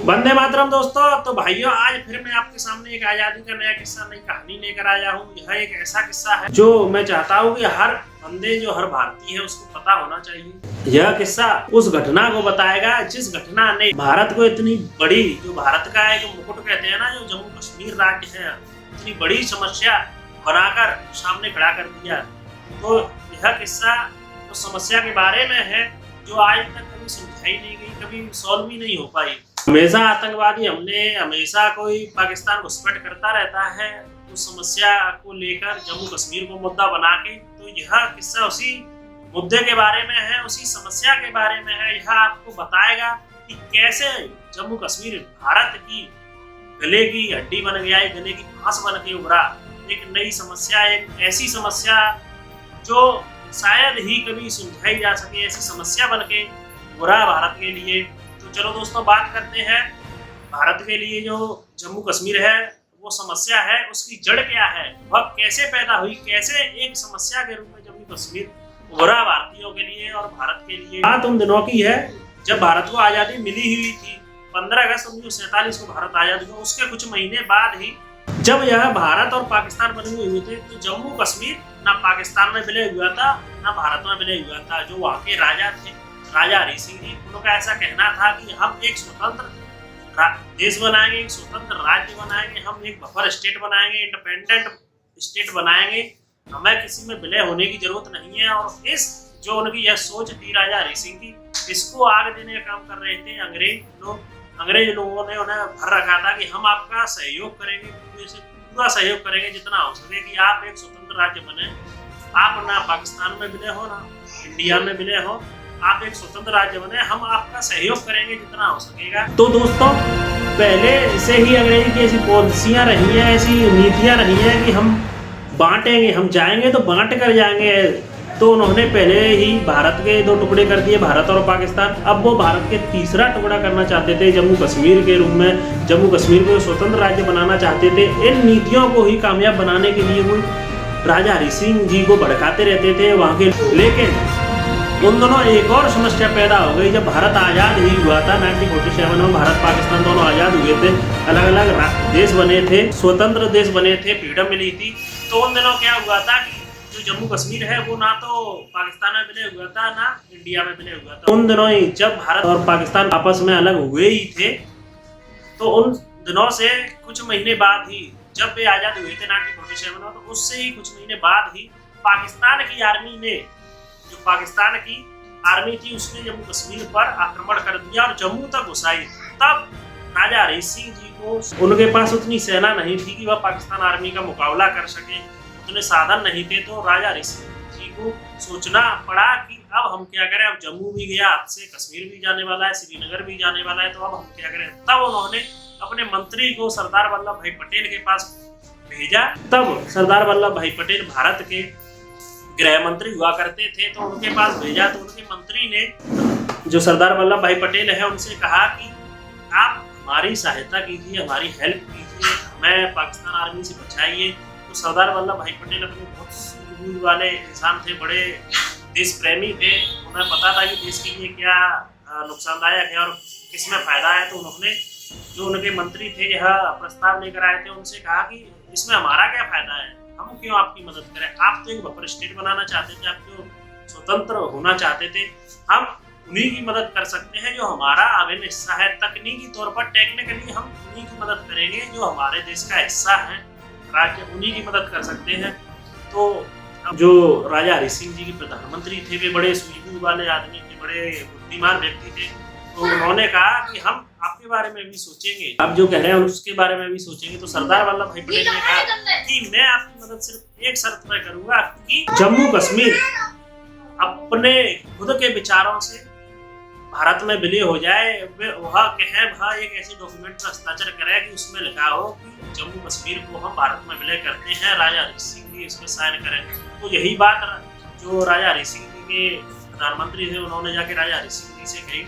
वंदे मातरम दोस्तों। तो भाइयों, आज फिर मैं आपके सामने एक आजादी का नया किस्सा, नई कहानी लेकर आया हूँ। यह एक ऐसा किस्सा है जो मैं चाहता हूँ कि हर बंदे, जो हर भारतीय है, उसको पता होना चाहिए। यह किस्सा उस घटना को बताएगा जिस घटना ने भारत को इतनी बड़ी, जो भारत का एक मुकुट कहते हैं ना, जो जम्मू कश्मीर राज्य है, इतनी बड़ी समस्या बनाकर सामने खड़ा कर दिया। तो यह किस्सा उस समस्या के बारे में है जो आज तक कभी सुलझाई नहीं गई, कभी सॉल्व ही नहीं हो पाई। हमेशा आतंकवादी हमले, हमेशा कोई पाकिस्तान घुसपैठ करता रहता है उस समस्या को लेकर, जम्मू कश्मीर को मुद्दा बना के। तो यह किस्सा उसी मुद्दे के बारे में है, उसी समस्या के बारे में है। यह आपको बताएगा कि कैसे जम्मू कश्मीर भारत की गले की हड्डी बन गया, एक गले की फांस बन के उभरा। एक नई समस्या, एक ऐसी समस्या जो शायद ही कभी सुलझाई जा सके, ऐसी समस्या बन के उभरा भारत के लिए। तो चलो दोस्तों, बात करते हैं भारत के लिए जो जम्मू कश्मीर है, वो समस्या है, उसकी जड़ क्या है, वह कैसे पैदा हुई, कैसे एक समस्या के रूप में जम्मू कश्मीर उभरा भारतीयों के लिए और भारत के लिए। बात उन दिनों की है जब भारत को आज़ादी मिली हुई थी। 15 अगस्त 1947 को भारत आज़ाद हुआ। उसके कुछ महीने बाद ही जब यह भारत और पाकिस्तान बने हुए थे, तो जम्मू कश्मीर ना पाकिस्तान में विलय हुआ था, ना भारत में विलय हुआ था। जो वहाँ के राजा थे, राजा हरि सिंह जी, उनका ऐसा कहना था कि हम एक स्वतंत्र देश बनाएंगे, एक स्वतंत्र राज्य बनाएंगे, हम एक बफर स्टेट बनाएंगे, इंडिपेंडेंट स्टेट बनाएंगे, हमें किसी में विलय होने की जरूरत नहीं है। और इस जो उनकी यह सोच थी राजा हरि सिंह की, इसको आग देने का काम कर रहे थे अंग्रेज लोगों ने उन्हें भर रखा था कि हम आपका सहयोग करेंगे, पूरा सहयोग करेंगे जितना हो सके कि आप एक स्वतंत्र राज्य बने। आप ना पाकिस्तान में विलय हो, ना इंडिया में विलय हो, आप एक स्वतंत्र राज्य बने, हम आपका सहयोग करेंगे जितना हो सकेगा। तो दोस्तों, पहले से ही अंग्रेजी की ऐसी पॉलिसियां रही हैं, ऐसी नीतियां रही हैं कि हम बांटेंगे, हम जाएंगे तो बांट कर जाएंगे। तो उन्होंने पहले ही भारत के 2 टुकड़े कर दिए, भारत और पाकिस्तान। अब वो भारत के तीसरा टुकड़ा करना चाहते थे जम्मू कश्मीर के रूप में, जम्मू कश्मीर को स्वतंत्र राज्य बनाना चाहते थे। इन नीतियों को ही कामयाब बनाने के लिए वो राजा हरि सिंह जी को भड़काते रहते थे वहाँ के। लेकिन उन दोनों एक और समस्या पैदा हो गई जब भारत आज़ाद ही हुआ था। 1947 में भारत पाकिस्तान दोनों आज़ाद हुए थे, अलग अलग देश बने थे, स्वतंत्र देश बने थे, फ्रीडम मिली थी। तो उन दिनों क्या हुआ था कि जो जम्मू कश्मीर है वो ना तो पाकिस्तान में विलय हुआ था, ना इंडिया में विलय हुआ था। उन दिनों ही जब भारत और पाकिस्तान आपस में अलग हुए ही थे, तो उन दिनों से कुछ महीने बाद ही, जब वे आज़ाद हुए थे 1947 में, तो उससे ही कुछ महीने बाद ही पाकिस्तान की आर्मी ने, जो पाकिस्तान की आर्मी थी, उसने जम्मू कश्मीर पर आक्रमण कर दिया और जम्मू तक घुसाई। तब राजा हरि सिंह जी को, उनके पास उतनी सेना नहीं थी कि वह पाकिस्तान आर्मी का मुकाबला कर सके, उतने साधन नहीं थे। तो राजा हरि सिंह जी को सोचना पड़ा कि अब हम क्या करें। अब जम्मू भी गया, हाथ से कश्मीर भी जाने वाला है, श्रीनगर भी जाने वाला है, तो अब हम क्या करें। तब उन्होंने अपने मंत्री को सरदार वल्लभ भाई पटेल के पास भेजा। तब सरदार वल्लभ भाई पटेल भारत के गृह मंत्री हुआ करते थे, तो उनके पास भेजा। तो उनके मंत्री ने, जो सरदार वल्लभ भाई पटेल है, उनसे कहा कि आप हमारी सहायता कीजिए, हमारी हेल्प कीजिए, हमें पाकिस्तान आर्मी से बचाइए। तो सरदार वल्लभ भाई पटेल अपने बहुत सूझबूझ वाले इंसान थे, बड़े देश प्रेमी थे, उन्हें पता था कि देश के लिए क्या नुकसानदायक है और किसमें फायदा है। तो उन्होंने, जो उनके मंत्री थे, यह प्रस्ताव लेकर आए थे, उनसे कहा कि इसमें हमारा क्या फायदा है, हम क्यों आपकी मदद करें। आप तो एक बफर स्टेट बनाना चाहते थे, आप तो स्वतंत्र होना चाहते थे, हम उन्हीं की मदद कर सकते हैं जो हमारा अभिन्न हिस्सा है। तकनीकी तौर पर, टेक्निकली हम उन्हीं की मदद करेंगे जो हमारे देश का हिस्सा है, राज्य, उन्हीं की मदद कर सकते हैं। तो जो राजा हरि सिंह जी के प्रधानमंत्री थे, वे बड़े सूझबूझ वाले आदमी थे, बड़े बुद्धिमान व्यक्ति थे। तो उन्होंने कहा कि हम आपके बारे में भी सोचेंगे, आप जो कह रहे हैं उसके बारे में भी सोचेंगे। तो सरदार वल्लभ भाई पटेल ने कहा कि मैं आपकी मदद सिर्फ एक शर्त पर करूंगा कि जम्मू कश्मीर अपने खुद के विचारों से भारत में विलय हो जाए। वह एक ऐसे डॉक्यूमेंट पर हस्ताक्षर करे कि उसमें लिखा हो कि जम्मू कश्मीर को हम भारत में विलय करते हैं, राजा हरि सिंह जी इसमें साइन करें। तो यही बात जो राजा हरि सिंह जी के प्रधानमंत्री थे, उन्होंने जाके राजा हरि सिंह जी से कही।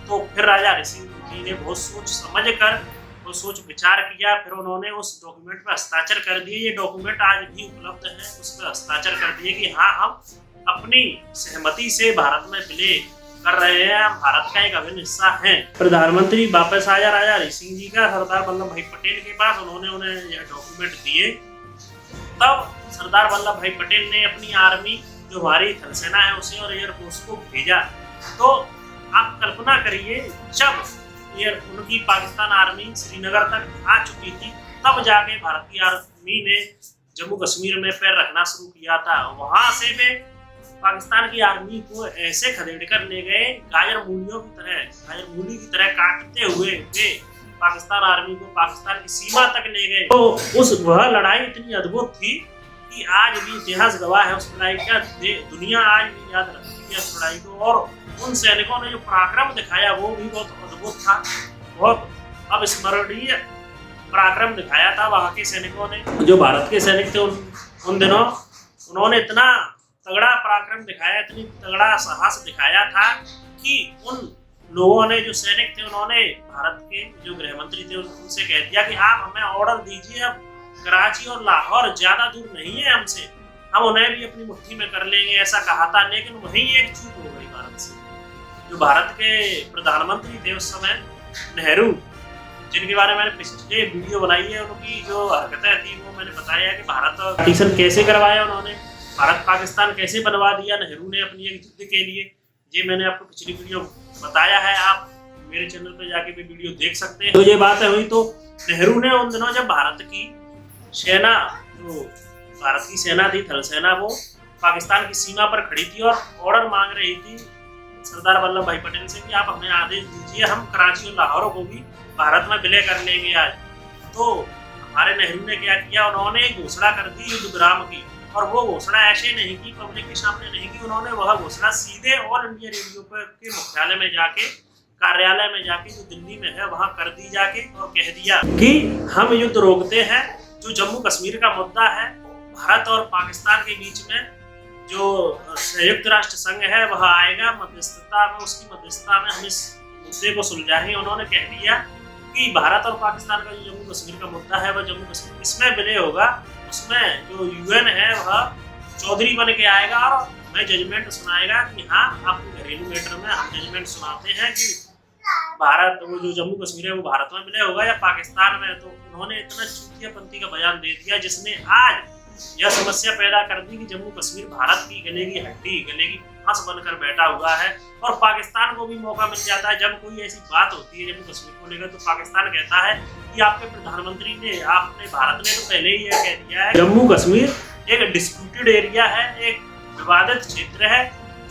तो फिर राजा हरि सिंह जी ने बहुत सोच समझ कर, वो सोच विचार किया, फिर उन्होंने उस डॉक्यूमेंट पर हस्ताक्षर कर दिए। ये डॉक्यूमेंट आज भी उपलब्ध है, उस पर हस्ताक्षर कर दिए कि हाँ, हम अपनी सहमति से भारत में विलय कर रहे हैं, हम भारत का एक अभिन्न हिस्सा हैं। प्रधानमंत्री वापस आया राजा हरि सिंह जी का सरदार वल्लभ भाई पटेल के पास, उन्होंने उन्हें यह डॉक्यूमेंट दिए। तब सरदार वल्लभ भाई पटेल ने अपनी आर्मी, जो हमारी थल सेना है, उसे और एयरफोर्स को भेजा। तो आप कल्पना करिए, जब उनकी पाकिस्तान आर्मी श्रीनगर तक आ चुकी थी, तब जाके भारतीय आर्मी ने जम्मू कश्मीर में पैर रखना शुरू किया था। वहां से वे पाकिस्तान की आर्मी को ऐसे खदेड़ कर ले गए, गाजर मूली की तरह काटते हुए वे पाकिस्तान आर्मी को पाकिस्तान की सीमा तक ले गए। तो वह लड़ाई इतनी अद्भुत थी कि आज भी इतिहास गवाह है उस लड़ाई का। दुनिया आज भी याद रखती है उस लड़ाई को, और उन सैनिकों ने जो पराक्रम दिखाया वो भी बहुत अद्भुत था, बहुत अविस्मरणीय पराक्रम दिखाया था वहां के सैनिकों ने। जो भारत के सैनिक थे उन दिनों, उन्होंने इतना तगड़ा पराक्रम दिखाया, इतनी तगड़ा साहस दिखाया था कि उन लोगों ने, जो सैनिक थे, उन्होंने भारत के जो गृह मंत्री थे उनसे कह दिया कि आप हमें ऑर्डर दीजिए, अब कराची और लाहौर ज्यादा दूर नहीं है हमसे, हम उन्हें भी अपनी मुट्ठी में कर लेंगे, ऐसा कहा था। लेकिन वहीं एक चूक हो गई भारत से। जो भारत के प्रधानमंत्री थे उस समय, नेहरू, जिनके बारे में मैंने पिछले वीडियो बनाई है, उनकी जो हरकतें थी वो मैंने बताया कि भारत पाकिस्तान कैसे करवाया उन्होंने, भारत पाकिस्तान कैसे बनवा दिया नेहरू ने अपनी एक जिद के लिए। ये मैंने आपको पिछली वीडियो बताया है, आप मेरे चैनल पे जाके भी वीडियो देख सकते हैं। तो ये बात हुई, तो नेहरू ने उन दिनों जब भारत की सेना, जो भारत की सेना थी, थल सेना, वो पाकिस्तान की सीमा पर खड़ी थी और ऑर्डर मांग रही थी सरदार वल्लभ भाई पटेल से कि आप हमें आदेश दीजिए, हम कराची और लाहौर को भी भारत में विलय कर लेंगे आज। तो हमारे नेहरू ने क्या किया, उन्होंने घोषणा कर दी युद्ध विराम की, और वो घोषणा ऐसे नहीं की, पब्लिक के सामने नहीं की, उन्होंने वह घोषणा सीधे ऑल इंडिया रेडियो के मुख्यालय में जाके, कार्यालय में जाके, जो दिल्ली में है, वहां कर दी जाके, और कह दिया कि हम युद्ध रोकते हैं। जो जम्मू कश्मीर का मुद्दा है, भारत और पाकिस्तान के बीच में जो संयुक्त राष्ट्र संघ है वह आएगा मध्यस्थता में, उसकी मध्यस्थता में हम इस मुद्दे को सुलझाएंगे। उन्होंने कह दिया कि भारत और पाकिस्तान का जो जम्मू कश्मीर का मुद्दा है, वह जम्मू कश्मीर किसमें विलय होगा, उसमें जो यूएन है वह चौधरी बन के आएगा और हमें जजमेंट सुनाएगा कि हाँ, आपको घरेलू मैटर में हम जजमेंट सुनाते हैं कि भारत, वो जो जम्मू कश्मीर है वो भारत में विलय होगा या पाकिस्तान में। तो उन्होंने इतना चूतियापंथी का बयान दे दिया, जिसने आज यह समस्या पैदा कर दी कि जम्मू कश्मीर भारत की गले की हड्डी, गले की फांस बनकर बैठा हुआ है, और पाकिस्तान को भी मौका मिल जाता है। जब कोई ऐसी बात होती है जम्मू कश्मीर को लेकर, तो पाकिस्तान कहता है कि आपके प्रधानमंत्री ने, आपने, भारत ने तो पहले ही यह कह दिया है जम्मू कश्मीर एक डिस्प्यूटेड एरिया है, एक विवादित क्षेत्र है,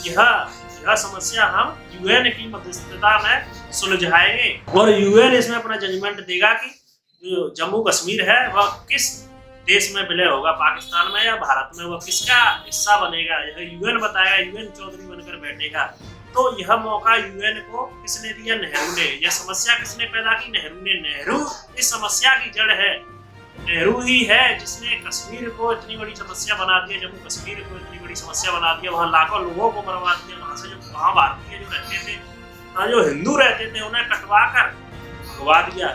यह समस्या हम यूएन की मध्यस्थता में सुलझाएंगे, और यूएन इसमें अपना जजमेंट देगा कि जो जम्मू कश्मीर है वह किस देश में विलय होगा, पाकिस्तान में या भारत में, वह किसका हिस्सा बनेगा, यह यूएन बताएगा, यूएन चौधरी बनकर बैठेगा। तो यह मौका यूएन को किसने दिया, नेहरू ने। यह समस्या किसने पैदा की, नेहरू ने। नेहरू इस समस्या की जड़ है, नेहरू ही है जिसने कश्मीर को इतनी बड़ी समस्या बना दिया, जम्मू कश्मीर को इतनी बड़ी समस्या बना दिया, वहाँ लाखों लोगों को बर्बाद किया, वहाँ से जो वहाँ भारतीय जो रहते थे, वहाँ जो हिंदू रहते थे, उन्हें कटवा कर भगवा दिया।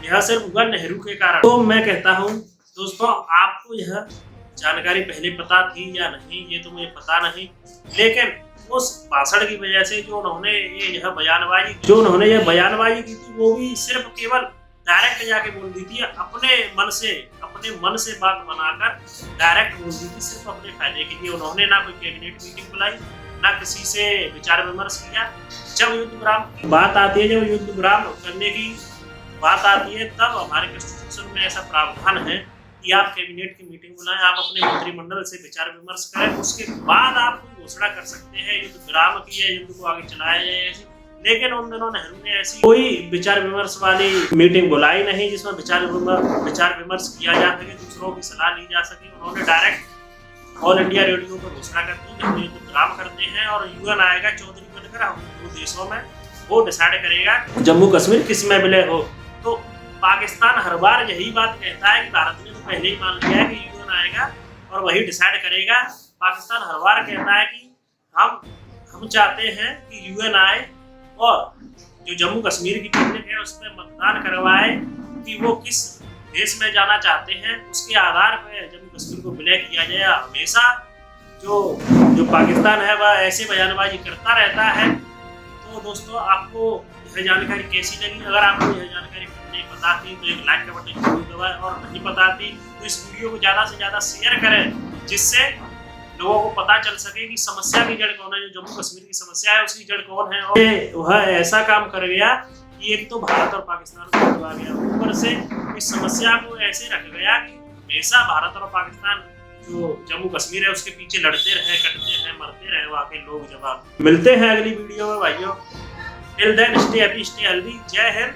यह सिर्फ हुआ नेहरू के कारण। तो मैं कहता हूँ दोस्तों, आपको यह जानकारी पहले पता थी या नहीं ये तो मुझे पता नहीं, लेकिन उस भाषण की वजह से जो उन्होंने यह बयानबाजी की थी, वो भी सिर्फ केवल डायरेक्ट जाके बोल दी थी, अपने मन से बात बनाकर डायरेक्ट बोल दी थी, सिर्फ अपने फायदे के लिए। उन्होंने ना कोई कैबिनेट मीटिंग बुलाई, ना किसी से विचार विमर्श किया। जब युद्ध विराम की बात आती है, जब युद्ध विराम करने की बात आती है, तब हमारे कॉन्स्टिट्यूशन में ऐसा प्रावधान है कि आप कैबिनेट की मीटिंग बुलाएं, आप अपने मंत्रिमंडल से विचार विमर्श करें, उसके बाद आप कोई घोषणा कर सकते हैं युद्ध विराम की है, युद्ध को आगे चलाया जाए ऐसी। लेकिन उन दिनों नेहरू ने ऐसी कोई विचार विमर्श वाली मीटिंग बुलाई नहीं जिसमें विचार विमर्श किया जा सके, दूसरों की सलाह ली जा सके। उन्होंने डायरेक्ट ऑल इंडिया रेडियो पर घोषणा कर दी कि हम युद्ध विराम करते हैं और यूएन आएगा चौधरी बनकर, हम दो देशों में वो डिसाइड करेगा जम्मू कश्मीर किस में विलय हो। तो पाकिस्तान हर बार यही बात कहता है कि भारत ने तो पहले ही मान लिया है कि यूएन आएगा और वही डिसाइड करेगा। पाकिस्तान हर बार कहता है कि हम चाहते हैं कि यूएन आए और जो जम्मू कश्मीर की पब्लिक है उस पर मतदान करवाए कि वो किस देश में जाना चाहते हैं, उसके आधार पर जम्मू कश्मीर को विलय किया जाए। हमेशा जो पाकिस्तान है वह ऐसे बयानबाजी करता रहता है तो दोस्तों आपको यह जानकारी कैसी लगी? अगर आपको यह जानकारी नहीं पता थी तो एक लाइक का बटन जरूर दबाएं, और नहीं पता थी तो इस वीडियो को ज़्यादा से ज़्यादा शेयर करें, जिससे लोगों को पता चल सके कि समस्या की जड़ कौन है। जो जम्मू कश्मीर की समस्या है उसकी जड़ कौन है, और वह ऐसा काम कर गया कि एक तो भारत और पाकिस्तान को दबा गया, ऊपर से इस समस्या को ऐसे रख गया कि हमेशा भारत और पाकिस्तान जो जम्मू कश्मीर है उसके पीछे लड़ते रहे, कटते रहे, मरते रहे वहाँ के लोग। जवाब मिलते हैं अगली वीडियो में भाइयों। Till then stay happy, stay healthy. जय हिंद।